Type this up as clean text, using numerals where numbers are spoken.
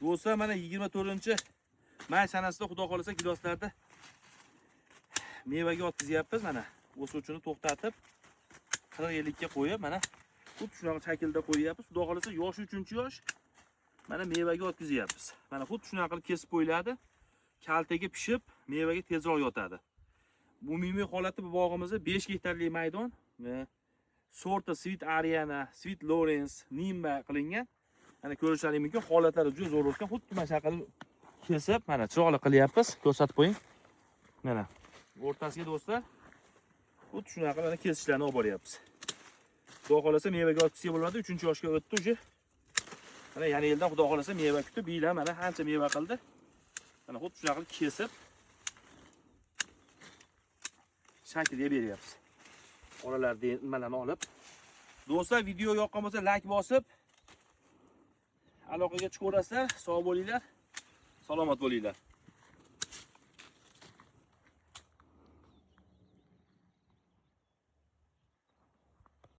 Do'stlar, mana 24-may sanasida xudo xolasa giloslarda mevaga o'tkazyapmiz. Mana o'suvchini to'xtatib 40-50 ga qo'yib, mana xuddi shunaqa shaklda qo'yyapmiz. Xudo xolasa yoshi 3-yosh mana mevaga o'tkazyapmiz. Mana xuddi shunaqa qilib kesib qo'yiladi. Kaltaga pishib, mevaga tezroq yotadi. Bu umumiy holati bu bog'imizda 5 gektarlik maydon. Sorta Sweet Ariana, Sweet Lawrence, Nimba qilingan. Mana ko'rishlaringiz mumkin, holatlari juda zo'r o'tgan. Xuddi mana shu qilib kesib, mana chiroyli qilyapmiz. Ko'rsatib qo'ying. Mana o'rtasiga do'stlar, xuddi shunaqa mana kesishlarni olib boryapmiz. Xudo xolasa mevaga o'tkazsa bo'ladi. 3-yoshga o'tdi uje. Mana yana yildan xudo xolasa meva kutib, biylar mana qancha meva qildi. Mana xuddi shunaqa qilib kesib shaklga beryapmiz. Oralardan nimalarni olib. Do'stlar, video yoqqan bo'lsa like bosib, aloqaga chiqaverasizlar. Sog' bo'linglar, salomat bo'linglar.